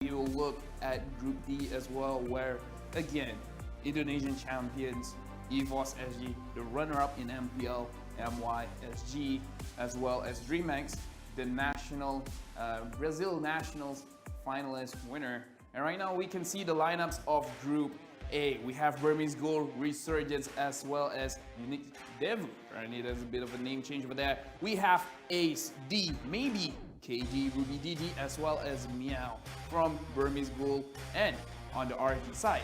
We will look at Group D as well, where again, Indonesian champions, EVOS SG, the runner-up in MPL, MYSG, as well as DreamX, the national Brazil Nationals finalist winner. And right now we can see the lineups of Group A. We have Burmese Gold, Resurgence, as well as Unique Devu. Right, there's a bit of a name change over there. We have Ace D, maybe KG, Ruby DD, as well as Meow from Burmese Gold. And on the RG side,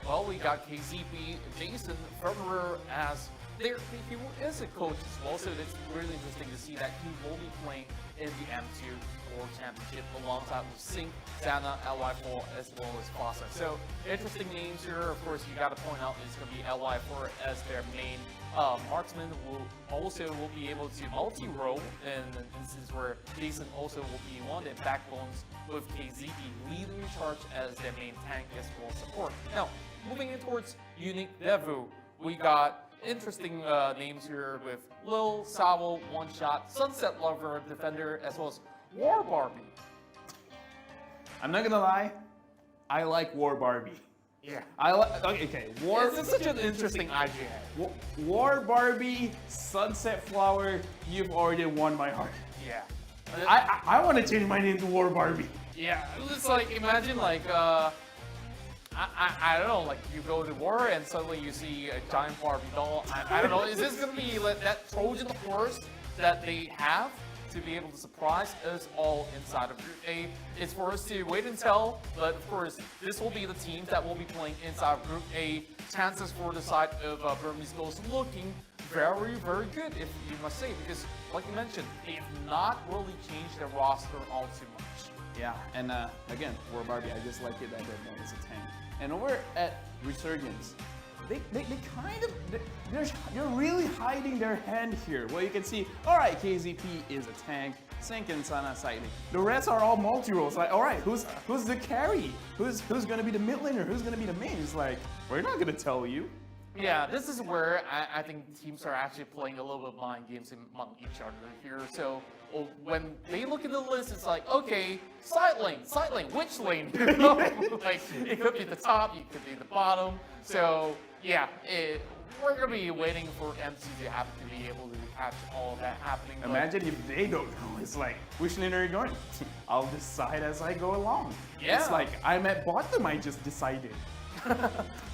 well, we got KZP, Jason Ferrer as he is a coach as well, so it's really interesting to see that he will be playing in the M2 World Championship alongside with Sync, Sana, LY4, as well as Fossa. So interesting names here. Of course, you got to point out it's going to be LY4 as their main marksman. Will be able to multi-role in an instance where Jason also will be one of the backbones with KZP leading the charge as their main tank as well as support. Now, moving in towards Unique Devu, we got interesting names here with Lil, Sawo, One Shot, Sunset Lover, Defender, as well as War Barbie. I'm not gonna lie, I like War Barbie. Yeah. Okay. This is such an interesting IGA. War Barbie, Sunset Flower, you've already won my heart. Yeah. I want to change my name to War Barbie. Yeah, it's like, imagine like, I don't know, like you go to war and suddenly you see a giant Barbie doll. I don't know, is this going to be like that Trojan horse that they have to be able to surprise us all inside of Group A? It's for us to wait and tell, but of course, this will be the teams that will be playing inside of Group A. Chances for the side of Burmese Gold looking very, very good, if you must say, because like you mentioned, they have not really changed their roster all too much. Yeah, and again, War Barbie, I just like it that it's a tank. And over at Resurgence, they kind of, they're really hiding their hand here. Well, you can see, all right, KZP is a tank, Sync and Sana slightly. The rest are all multi-roles. Like, all right, who's the carry? Who's gonna be the mid laner? Who's gonna be the main? It's like, we're not gonna tell you. Yeah, this is where I think teams are actually playing a little bit of mind games among each other here. So when they look at the list, it's like, okay, side lane, which lane? Like, it could be the top, it could be the bottom. So yeah, we're gonna be waiting for MC to happen to be able to catch all of that happening. Imagine if they don't know. It's like, which lane are you going? I'll decide as I go along. Yeah. It's like, I'm at bottom, I just decided.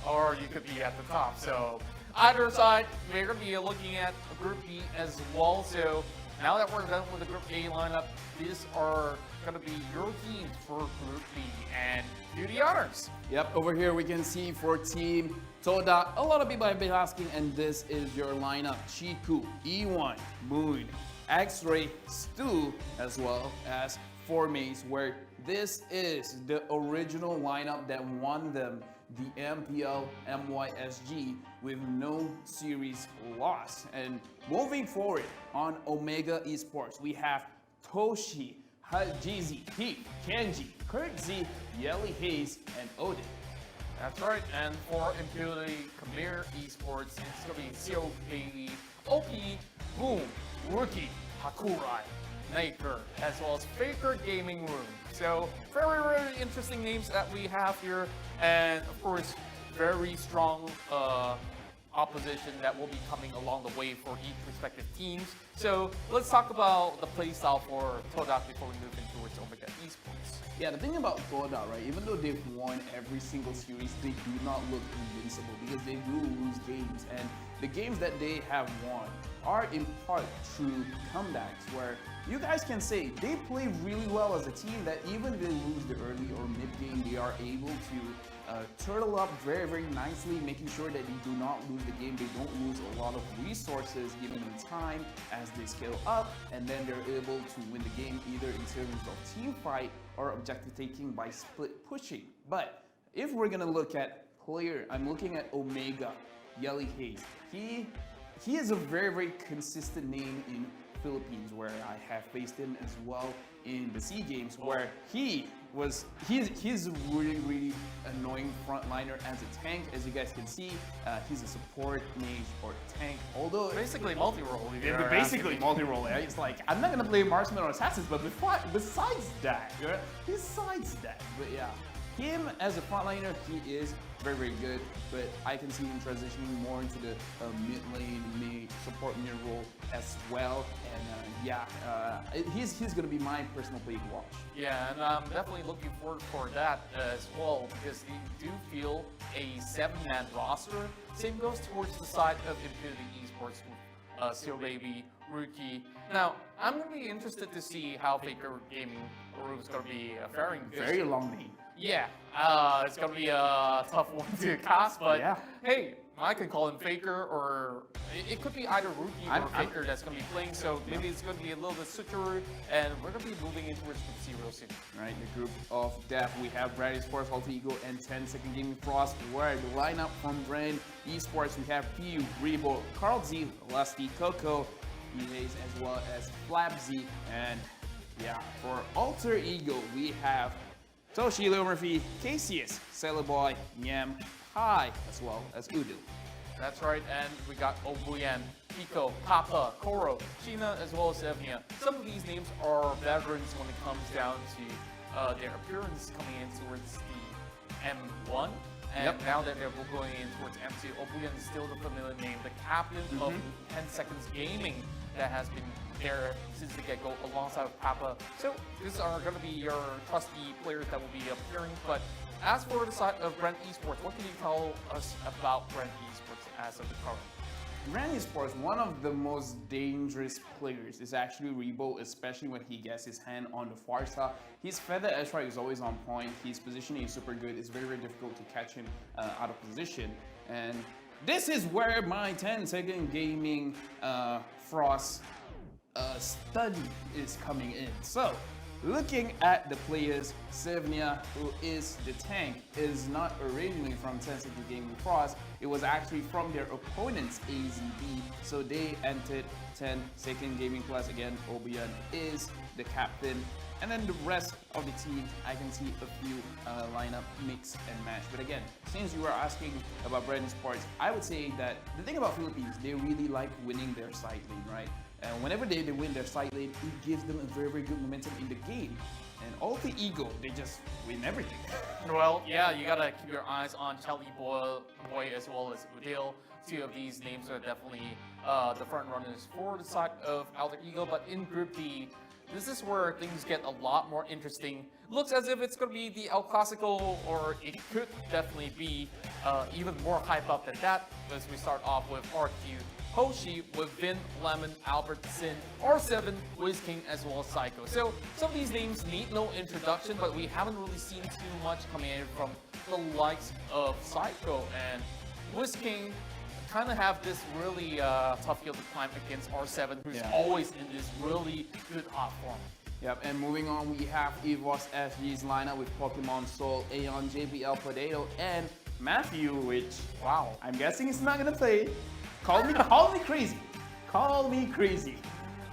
Or you could be at the top. So either side, we're going to be looking at Group B as well. So now that we're done with the Group A lineup, these are going to be your teams for Group B, and do the honors. Yep, over here we can see for Team Toda, a lot of people have been asking, and this is your lineup. Chiku, E1, Moon, X-Ray, Stu, as well as Formace, where this is the original lineup that won them the MPL MYSG with no series loss. And moving forward on Omega Esports, we have Toshi, Hajizi, Heath, Kenji, Kurt Z, Yelly Hayes, and Odin. That's right, and for Impunity Khmer Esports, it's going to be Zero Bailey, OP, Boom, Rookie, Hakurai, Naker, as well as Faker Gaming Room. So very, very interesting names that we have here, and of course, very strong opposition that will be coming along the way for each respective teams. So let's talk about the playstyle for Todak before we move into towards Omega Esports. Yeah, the thing about Toda, right, even though they've won every single series, they do not look invincible because they do lose games. And the games that they have won are in part through comebacks, where you guys can say they play really well as a team, that even if they lose the early or mid game, they are able to turtle up very, very nicely, making sure that they do not lose the game. They don't lose a lot of resources, giving them time as they scale up, and then they're able to win the game either in terms of team fight or objective taking by split pushing. But if we're gonna look at player, I'm looking at Omega, Yelly Hayes. He is a very, very consistent name in Philippines, where I have faced him as well in the SEA Games, where he he's a really annoying frontliner as a tank. As you guys can see, he's a support, mage, or tank. Although Basically multi-role. if you're basically asking me. multi-role. Right? It's like I'm not gonna play marksman or assassins, but besides that, but yeah. Him as a frontliner, he is very good, but I can see him transitioning more into the mid lane, mid support mid role as well. And he's gonna be my personal play to watch. Yeah, and I'm definitely looking forward for that as well because they do feel a 7-man roster. Same goes towards the side of Infinity Esports with Steel Baby, Rookie. Now, I'm gonna be interested to see how Faker Gaming Group is gonna be faring. Very long name. Yeah, it's gonna be a tough one to cast, but Yeah. hey, I can call him Faker, or it could be either Rookie or Faker that's gonna be playing, so maybe it's gonna be a little bit switcheroo, and we're gonna be moving into Group C real soon. Right, the group of death, we have Brand Esports, ALTEREGO, and 10 Second Gaming Frost. Where the lineup from Brand Esports, we have Piu, Rebo, Carl Z, Lusty, Coco, EAs, as well as Flabzy, and yeah, for ALTEREGO, we have Toshi, Leo Murphy, Cassius, Sailor Boy, Nyam, Kai, as well as Udu. That's right, and we got Obuyan, Pico, Papa, Koro, Sheena, as well as Evnia. Some of these names are veterans when it comes down to their appearance coming in towards the M1. And now that they're going in towards M2, Obuyan is still the familiar name, the captain of 10 Seconds Gaming that has been there since the get-go alongside with Papa. So these are going to be your trusty players that will be appearing. But as for the side of Brand Esports, what can you tell us about Brand Esports as of the current? Brand Esports, one of the most dangerous players is actually Rebo, especially when he gets his hand on the far side. His feather airstrike is always on point. His positioning is super good. It's very difficult to catch him out of position. And this is where my 10 Second Gaming Frost study is coming in. So, looking at the players, Sevnia, who is the tank, is not originally from 10 Second Gaming Frost. It was actually from their opponent's AZB. So they entered 10 Second Gaming Plus. Again, Obian is the captain. And then the rest of the team, I can see a few lineup mix and match. But again, since you were asking about Brand Esports, I would say that the thing about Philippines, they really like winning their side lane, right? And whenever they win their side lane, it gives them a very good momentum in the game. And ALTEREGO, they just win everything. Well, yeah, you gotta keep your eyes on Charlie Boy as well as Udil. Two of these names are definitely the front runners for the side of ALTEREGO. But in Group D, this is where things get a lot more interesting. Looks as if it's gonna be the El Clasico, or it could definitely be even more hype up than that. As we start off with RQ Hoshi with Vin, Lemon, Albert, Sin, R7, Wiz King, as well as Psycho. So some of these names need no introduction, but we haven't really seen too much coming in from the likes of Psycho and Wiz King. Kind of have this really tough hill to climb against R7, who's always in this really good hot form. Yep, and moving on, we have EVOS SG's lineup with Pokemon Soul, Aeon, JBL, Potato, and Matthew, which, wow, I'm guessing he's not gonna play. Call me crazy. Call me crazy.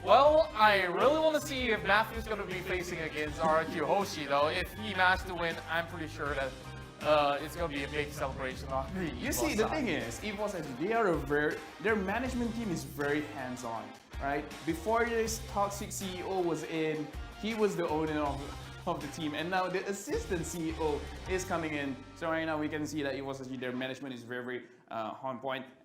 Well, I really want to see if Matthew's going to be facing against RQ Hoshi, though. If he managed to win, I'm pretty sure that it's going to be a big celebration on the You see, the thing is, EVOS SG, their management team is very hands-on, right? Before this toxic CEO was in, he was the owner of the team, and now the assistant CEO is coming in. So right now we can see that EVOS SG, their management is very on point.